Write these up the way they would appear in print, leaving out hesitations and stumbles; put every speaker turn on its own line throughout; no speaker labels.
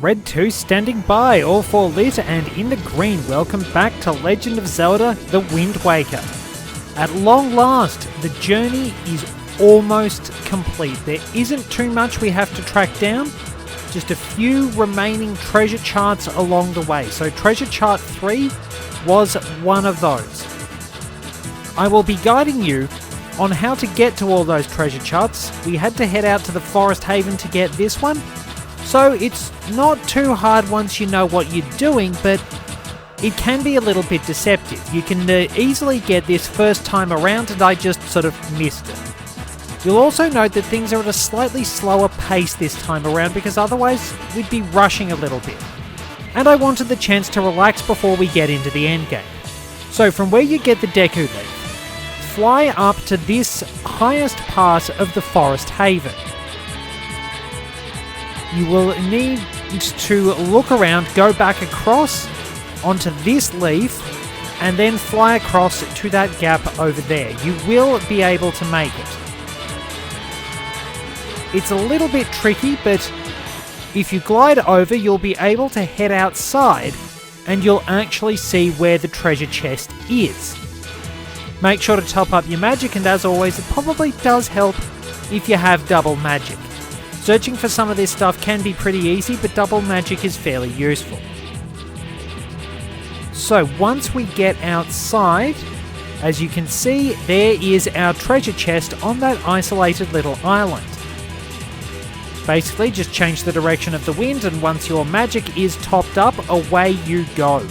Red 2 standing by, all 4 lit and in the green. Welcome back to Legend of Zelda: The Wind Waker. At long last, the journey is almost complete. There isn't too much we have to track down, just a few remaining treasure charts along the way. So treasure chart 3 was one of those. I will be guiding you on how to get to all those treasure charts. We had to head out to the Forest Haven to get this one, so it's not too hard once you know what you're doing, but it can be a little bit deceptive. You can easily get this first time around, and I just sort of missed it. You'll also note that things are at a slightly slower pace this time around, because otherwise we'd be rushing a little bit. And I wanted the chance to relax before we get into the endgame. So from where you get the Deku Leaf, fly up to this highest part of the Forest Haven. You will need to look around, go back across onto this leaf, and then fly across to that gap over there. You will be able to make it. It's a little bit tricky, but if you glide over, you'll be able to head outside and you'll actually see where the treasure chest is. Make sure to top up your magic, and as always, it probably does help if you have double magic. Searching for some of this stuff can be pretty easy, but double magic is fairly useful. So once we get outside, as you can see, there is our treasure chest on that isolated little island. Basically, just change the direction of the wind, and once your magic is topped up, away you go.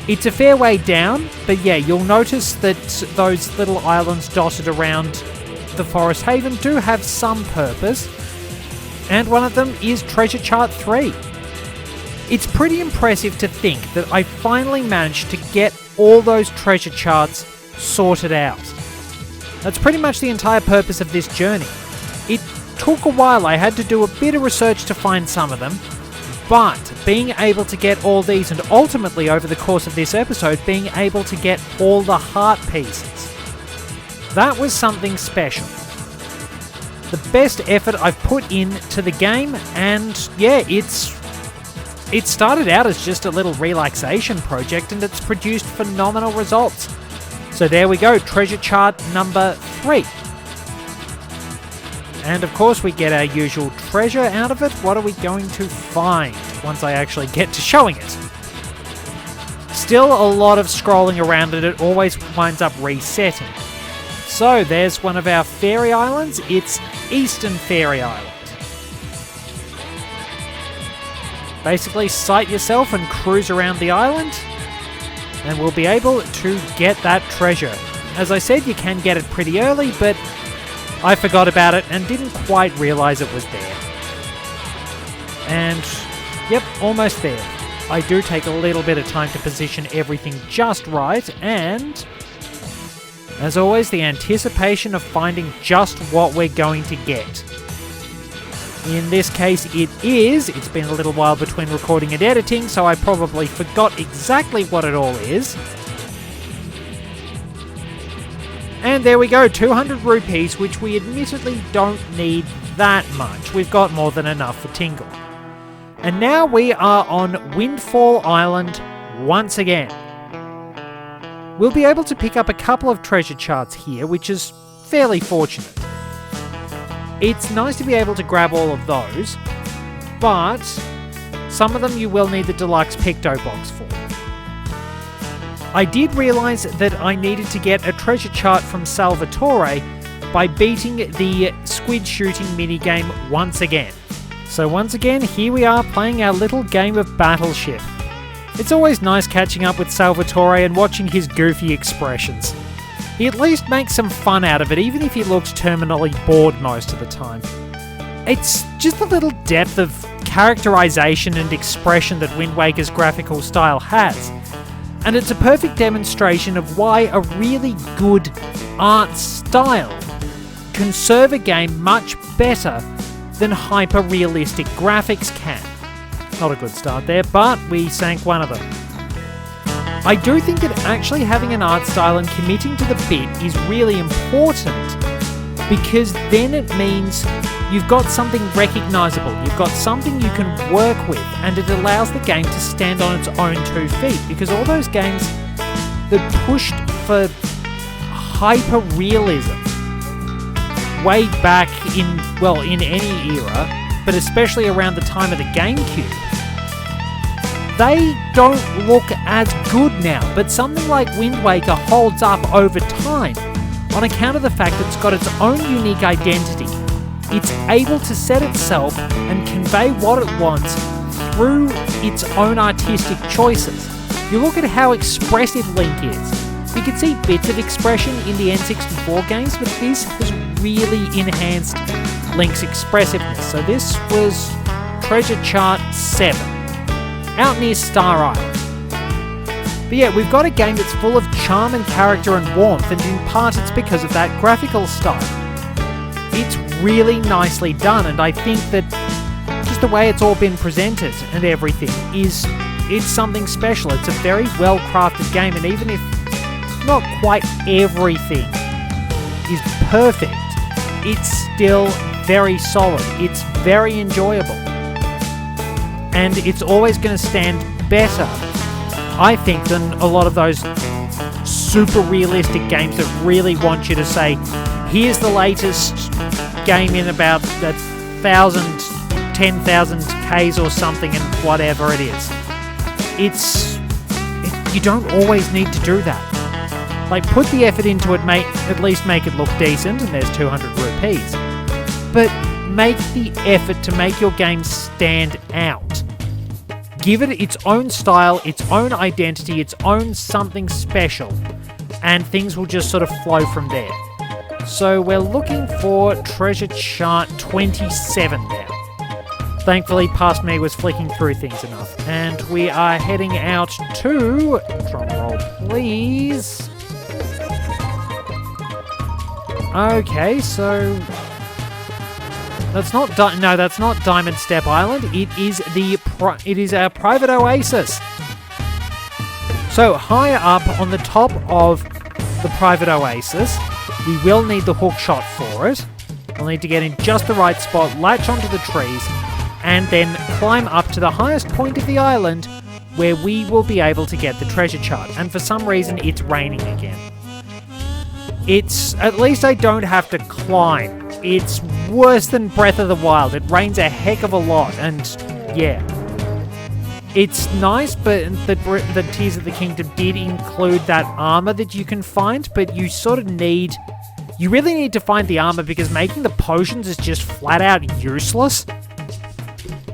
It's a fair way down, but yeah, you'll notice that those little islands dotted around the Forest Haven do have some purpose, and one of them is Treasure Chart 3. It's pretty impressive to think that I finally managed to get all those treasure charts sorted out. That's pretty much the entire purpose of this journey. It took a while. I had to do a bit of research to find some of them, but being able to get all these, and ultimately over the course of this episode, being able to get all the heart pieces, that was something special. The best effort I've put into the game, and yeah, it started out as just a little relaxation project, and it's produced phenomenal results. So there we go, treasure chart number 3. And of course we get our usual treasure out of it. What are we going to find once I actually get to showing it? Still a lot of scrolling around, and it always winds up resetting. So there's one of our fairy islands. It's Eastern Fairy Island. Basically sight yourself and cruise around the island, and we'll be able to get that treasure. As I said, you can get it pretty early, but I forgot about it and didn't quite realise it was there. And yep, almost there. I do take a little bit of time to position everything just right, and as always, the anticipation of finding just what we're going to get. In this case, it's been a little while between recording and editing, so I probably forgot exactly what it all is. And there we go, 200 rupees, which we admittedly don't need that much. We've got more than enough for Tingle. And now we are on Windfall Island once again. We'll be able to pick up a couple of treasure charts here, which is fairly fortunate. It's nice to be able to grab all of those, but some of them you will need the deluxe Picto box for. I did realise that I needed to get a treasure chart from Salvatore by beating the squid shooting minigame once again. So once again, here we are playing our little game of Battleship. It's always nice catching up with Salvatore and watching his goofy expressions. He at least makes some fun out of it, even if he looks terminally bored most of the time. It's just a little depth of characterization and expression that Wind Waker's graphical style has, and it's a perfect demonstration of why a really good art style can serve a game much better than hyper-realistic graphics can. Not a good start there, but we sank one of them. I do think that actually having an art style and committing to the bit is really important, because then it means you've got something recognizable, you've got something you can work with, and it allows the game to stand on its own 2 feet, because all those games that pushed for hyper-realism way back in any era, but especially around the time of the GameCube, they don't look as good now, but something like Wind Waker holds up over time on account of the fact that it's got its own unique identity. It's able to set itself and convey what it wants through its own artistic choices. You look at how expressive Link is. You can see bits of expression in the N64 games, but this has really enhanced Link's expressiveness. So this was Treasure Chart 7, out near Star Island. But yeah, we've got a game that's full of charm and character and warmth, and in part it's because of that graphical style. It's really nicely done, and I think that just the way it's all been presented and everything it's something special. It's a very well-crafted game, and even if not quite everything is perfect, it's still very solid. It's very enjoyable. And it's always going to stand better, I think, than a lot of those super realistic games that really want you to say, here's the latest game in about 10,000 Ks or something and whatever it is. You don't always need to do that. Like, put the effort into it, at least make it look decent, and there's 200 rupees. But make the effort to make your game stand out. Give it its own style, its own identity, its own something special, and things will just sort of flow from there. So we're looking for Treasure Chart 27 now. Thankfully, past me was flicking through things enough. And we are heading out to... drum roll, please. Okay, so... that's not Diamond Step Island. It is our private oasis. So higher up on the top of the private oasis, we will need the hook shot for it. We'll need to get in just the right spot, latch onto the trees, and then climb up to the highest point of the island, where we will be able to get the treasure chart. And for some reason, it's raining again. At least I don't have to climb. It's worse than Breath of the Wild. It rains a heck of a lot, and yeah. It's nice, but the Tears of the Kingdom did include that armor that you can find, but you really need to find the armor, because making the potions is just flat out useless.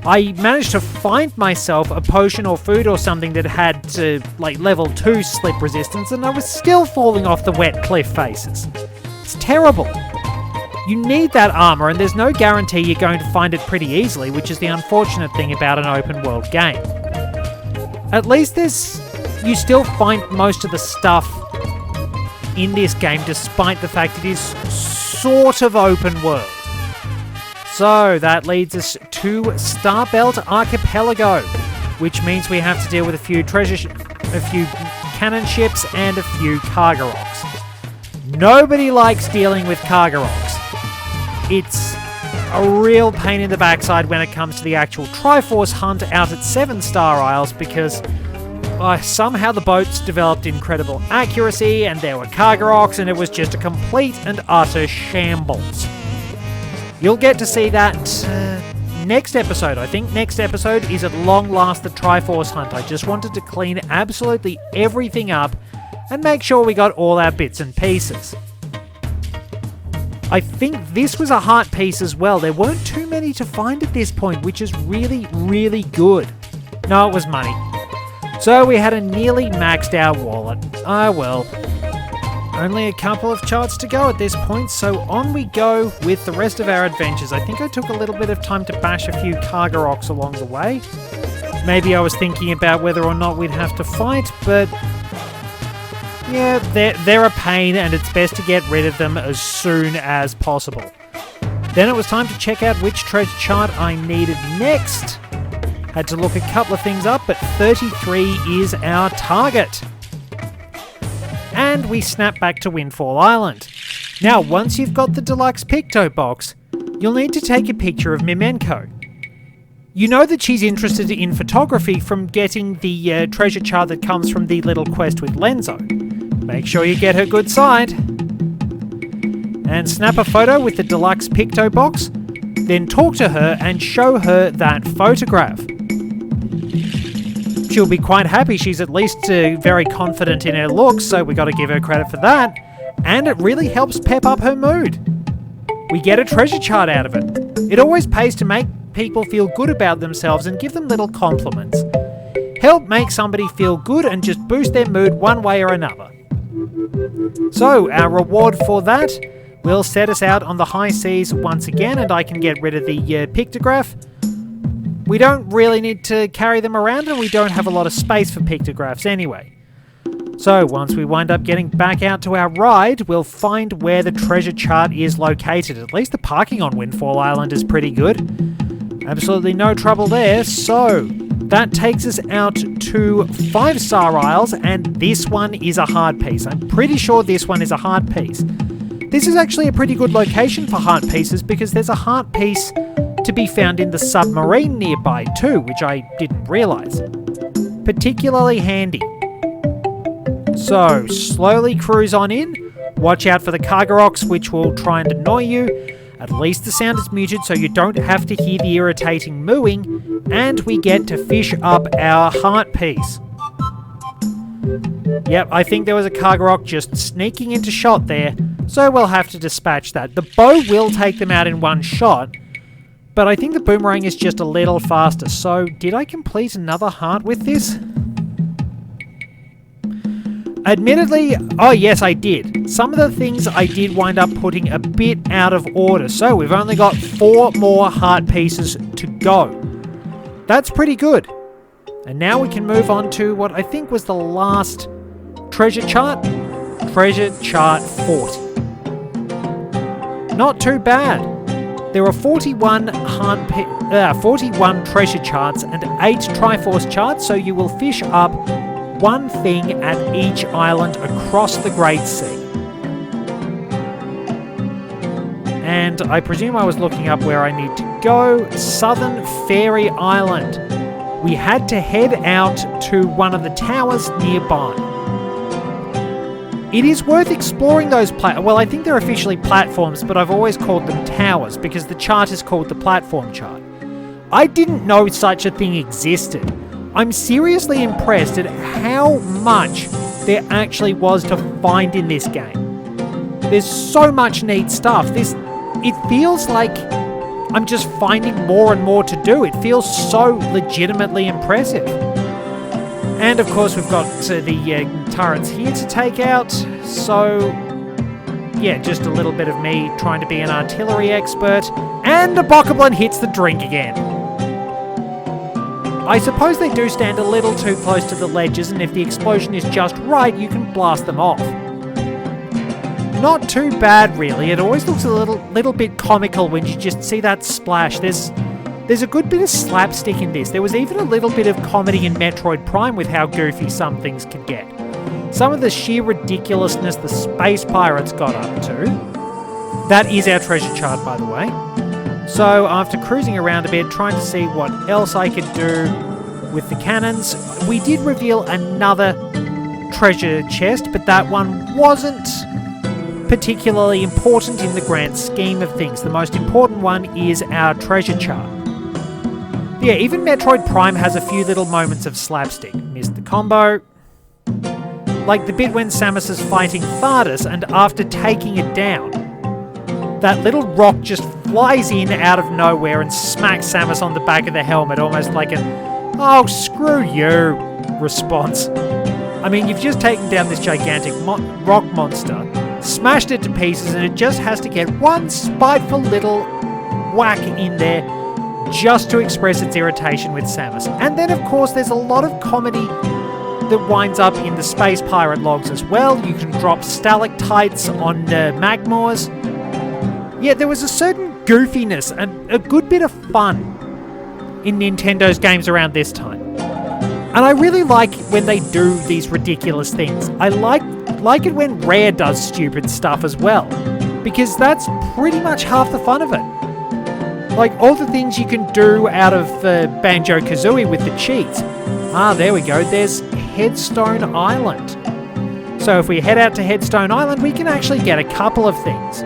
I managed to find myself a potion or food or something that had level 2 slip resistance, and I was still falling off the wet cliff faces. It's terrible. You need that armor, and there's no guarantee you're going to find it pretty easily, which is the unfortunate thing about an open world game. At least you still find most of the stuff in this game, despite the fact it is sort of open world. So that leads us to Starbelt Archipelago, which means we have to deal with a few cannon ships and a few Kargaroks. Nobody likes dealing with Kargaroks. It's a real pain in the backside when it comes to the actual Triforce hunt out at 7 Star Isles, because somehow the boats developed incredible accuracy, and there were Kargaroks, and it was just a complete and utter shambles. You'll get to see that next episode. I think next episode is at long last the Triforce hunt. I just wanted to clean absolutely everything up and make sure we got all our bits and pieces. I think this was a heart piece as well. There weren't too many to find at this point, which is really, really good. No, it was money. So we had a nearly maxed out wallet. Ah well. Only a couple of charts to go at this point, so on we go with the rest of our adventures. I think I took a little bit of time to bash a few Kargaroks along the way. Maybe I was thinking about whether or not we'd have to fight, but yeah, they're a pain, and it's best to get rid of them as soon as possible. Then it was time to check out which treasure chart I needed next. Had to look a couple of things up, but 33 is our target. And we snap back to Windfall Island. Now, once you've got the deluxe Picto box, you'll need to take a picture of Mimenko. You know that she's interested in photography from getting the treasure chart that comes from the little quest with Lenzo. Make sure you get her good side. And snap a photo with the deluxe Picto box, then talk to her and show her that photograph. She'll be quite happy. She's at least very confident in her looks, so we got to give her credit for that. And it really helps pep up her mood. We get a treasure chart out of it. It always pays to make people feel good about themselves and give them little compliments. Help make somebody feel good and just boost their mood one way or another. So, our reward for that will set us out on the high seas once again, and I can get rid of the pictograph. We don't really need to carry them around, and we don't have a lot of space for pictographs anyway. So, once we wind up getting back out to our ride, we'll find where the treasure chart is located. At least the parking on Windfall Island is pretty good. Absolutely no trouble there. So, that takes us out to 5-Star Isles, and this one is a hard piece. I'm pretty sure this one is a hard piece. This is actually a pretty good location for heart pieces because there's a heart piece to be found in the submarine nearby too, which I didn't realise. Particularly handy. So, slowly cruise on in. Watch out for the Kargaroks, which will try and annoy you. At least the sound is muted so you don't have to hear the irritating mooing. And we get to fish up our heart piece. Yep, I think there was a Kargarok just sneaking into shot there, so we'll have to dispatch that. The bow will take them out in one shot, but I think the boomerang is just a little faster. So, did I complete another heart with this? Admittedly, oh yes, I did. Some of the things I did wind up putting a bit out of order, so we've only got 4 more heart pieces to go. That's pretty good. And now we can move on to what I think was the last treasure chart. Treasure chart 40. Not too bad. There are 41 treasure charts and 8 Triforce charts, so you will fish up one thing at each island across the Great Sea. And I presume I was looking up where I need to go. Southern Fairy Island. We had to head out to one of the towers nearby. It is worth exploring those well, I think they're officially platforms, but I've always called them towers because the chart is called the platform chart. I didn't know such a thing existed. I'm seriously impressed at how much there actually was to find in this game. There's so much neat stuff. It feels like I'm just finding more and more to do. It feels so legitimately impressive. And of course we've got the turrets here to take out. So yeah, just a little bit of me trying to be an artillery expert. And the Bokoblin hits the drink again. I suppose they do stand a little too close to the ledges, and if the explosion is just right, you can blast them off. Not too bad, really. It always looks a little bit comical when you just see that splash. There's a good bit of slapstick in this. There was even a little bit of comedy in Metroid Prime with how goofy some things could get. Some of the sheer ridiculousness the space pirates got up to. That is our treasure chart, by the way. So after cruising around a bit, trying to see what else I could do with the cannons, we did reveal another treasure chest, but that one wasn't particularly important in the grand scheme of things. The most important one is our treasure chart. Yeah, even Metroid Prime has a few little moments of slapstick. Missed the combo. Like the bit when Samus is fighting Thardus, and after taking it down, that little rock just flies in out of nowhere and smacks Samus on the back of the helmet, almost like an, "Oh, screw you" response. I mean, you've just taken down this gigantic rock monster, smashed it to pieces, and it just has to get one spiteful little whack in there just to express its irritation with Samus. And then, of course, there's a lot of comedy that winds up in the Space Pirate logs as well. You can drop stalactites on Magmors. Yeah, there was a certain goofiness and a good bit of fun in Nintendo's games around this time. And I really like when they do these ridiculous things. I like it when Rare does stupid stuff as well, because that's pretty much half the fun of it. Like all the things you can do out of Banjo-Kazooie with the cheats. Ah, there we go. There's Headstone Island. So if we head out to Headstone Island, we can actually get a couple of things.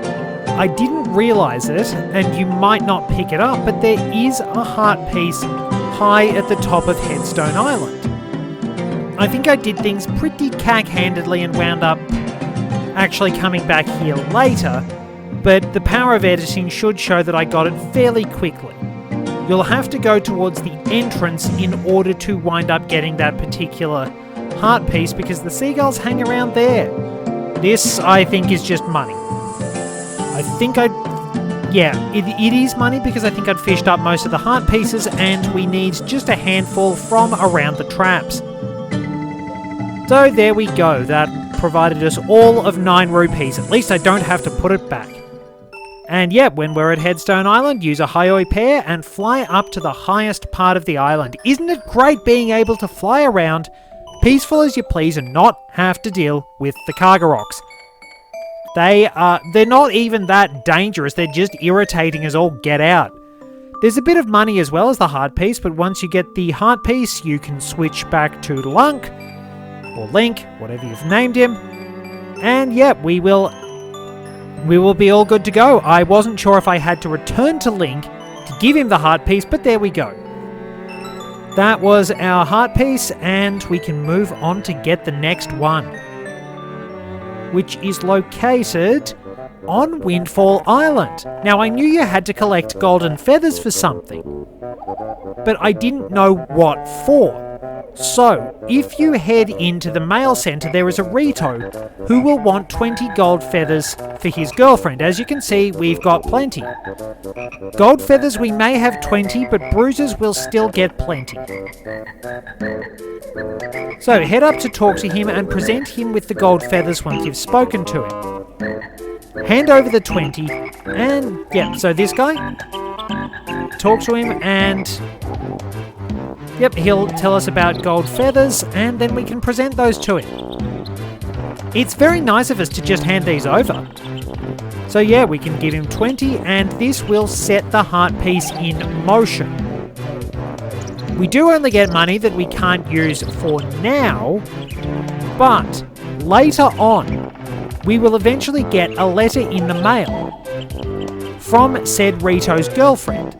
I didn't realise it, and you might not pick it up, but there is a heart piece high at the top of Headstone Island. I think I did things pretty cack-handedly and wound up actually coming back here later, but the power of editing should show that I got it fairly quickly. You'll have to go towards the entrance in order to wind up getting that particular heart piece because the seagulls hang around there. This, I think, is just money. It is money because I think I'd fished up most of the heart pieces and we need just a handful from around the traps. So there we go. That provided us all of 9 rupees. At least I don't have to put it back. And yeah, when we're at Headstone Island, use a Hioi pair and fly up to the highest part of the island. Isn't it great being able to fly around peaceful as you please and not have to deal with the Kargaroks? They're not even that dangerous, they're just irritating as all get out. There's a bit of money as well as the heart piece, but once you get the heart piece, you can switch back to Lunk, or Link, whatever you've named him, and yeah, we will be all good to go. I wasn't sure if I had to return to Link to give him the heart piece, but there we go. That was our heart piece, and we can move on to get the next one, which is located on Windfall Island. Now, I knew you had to collect golden feathers for something, but I didn't know what for. So, if you head into the mail centre, there is a Rito who will want 20 gold feathers for his girlfriend. As you can see, we've got plenty. Gold feathers we may have 20, but bruises will still get plenty. So, head up to talk to him and present him with the gold feathers once you've spoken to him. Hand over the 20, and yeah, so this guy, talk to him and yep, he'll tell us about gold feathers, and then we can present those to him. It's very nice of us to just hand these over. So yeah, we can give him 20, and this will set the heart piece in motion. We do only get money that we can't use for now, but later on, we will eventually get a letter in the mail from said Rito's girlfriend.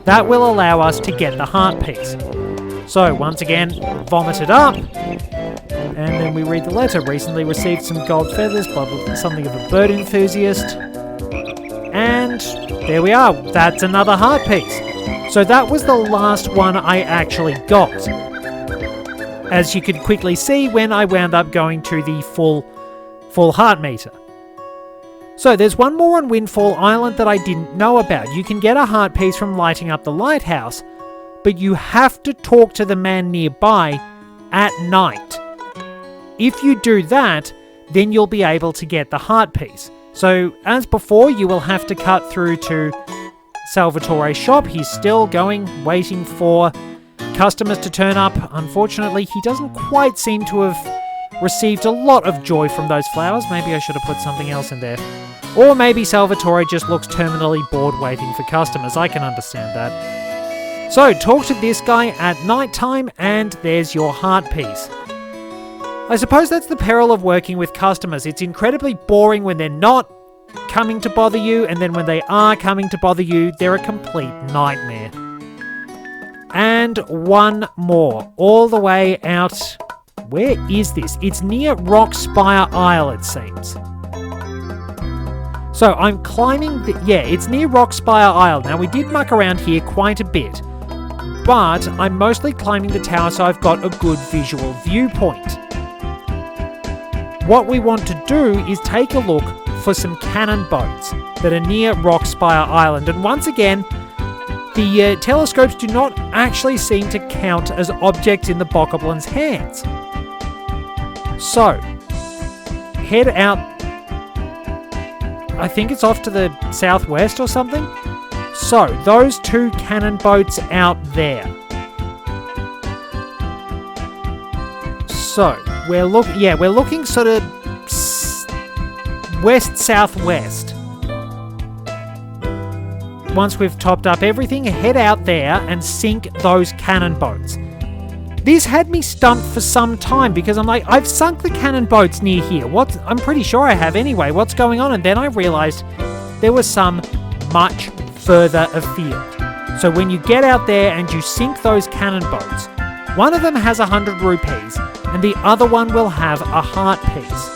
That will allow us to get the heart piece. So once again, vomit it up, and then we read the letter. Recently received some gold feathers by something of a bird enthusiast. And there we are, that's another heart piece. So that was the last one I actually got, as you could quickly see when I wound up going to the full heart meter. So there's one more on Windfall Island that I didn't know about. You can get a heart piece from lighting up the lighthouse, but you have to talk to the man nearby at night. If you do that, then you'll be able to get the heart piece. So as before, you will have to cut through to Salvatore's shop. He's still going, waiting for customers to turn up. Unfortunately, he doesn't quite seem to have received a lot of joy from those flowers. Maybe I should have put something else in there. Or maybe Salvatore just looks terminally bored waiting for customers. I can understand that. So, talk to this guy at night time, and there's your heart piece. I suppose that's the peril of working with customers. It's incredibly boring when they're not coming to bother you, and then when they are coming to bother you, they're a complete nightmare. And one more, all the way out. Where is this? It's near Rockspire Isle, it seems. So I'm climbing it's near Rockspire Isle. Now, we did muck around here quite a bit, but I'm mostly climbing the tower so I've got a good visual viewpoint. What we want to do is take a look for some cannon boats that are near Rockspire Island. And once again, the telescopes do not actually seem to count as objects in the Bokoblins' hands. So, head out, I think it's off to the southwest or something. So, those 2 cannon boats out there. So, we're looking sort of west-southwest. once we've topped up everything, head out there and sink those cannon boats. This had me stumped for some time because I'm like, I've sunk the cannon boats near here. I'm pretty sure I have anyway. What's going on? And then I realized there was some much further afield. So when you get out there and you sink those cannon boats, one of them has 100 rupees and the other one will have a heart piece.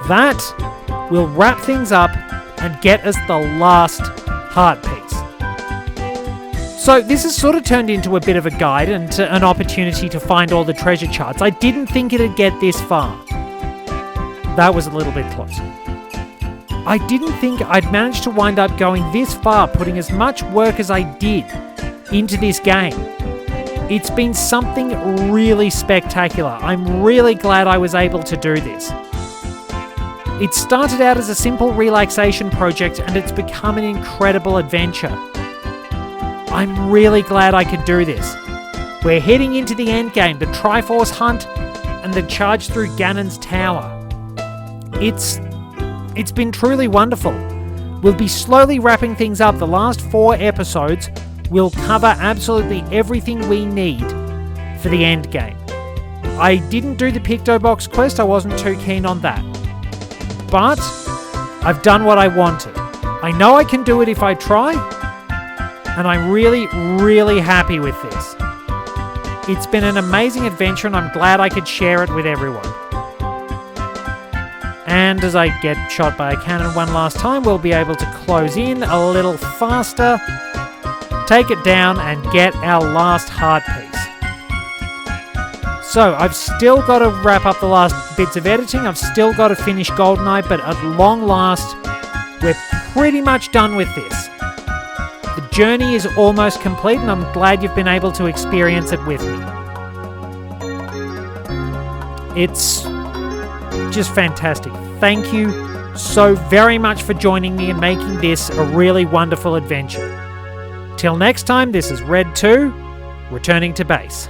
That will wrap things up and get us the last heart piece. So this has sort of turned into a bit of a guide and an opportunity to find all the treasure charts. I didn't think it'd get this far. That was a little bit close. I didn't think I'd manage to wind up going this far, putting as much work as I did into this game. It's been something really spectacular. I'm really glad I was able to do this. It started out as a simple relaxation project and it's become an incredible adventure. I'm really glad I could do this. We're heading into the endgame, the Triforce hunt and the charge through Ganon's tower. It's been truly wonderful. We'll be slowly wrapping things up. The last 4 episodes will cover absolutely everything we need for the endgame. I didn't do the Picto Box quest, I wasn't too keen on that. But I've done what I wanted. I know I can do it if I try, and I'm really, really happy with this. It's been an amazing adventure and I'm glad I could share it with everyone. And as I get shot by a cannon one last time, we'll be able to close in a little faster, take it down and get our last heart piece. So I've still got to wrap up the last bits of editing, I've still got to finish GoldenEye, but at long last, we're pretty much done with this. The journey is almost complete and I'm glad you've been able to experience it with me. It's just fantastic. Thank you so very much for joining me and making this a really wonderful adventure. Till next time, this is Red 2, returning to base.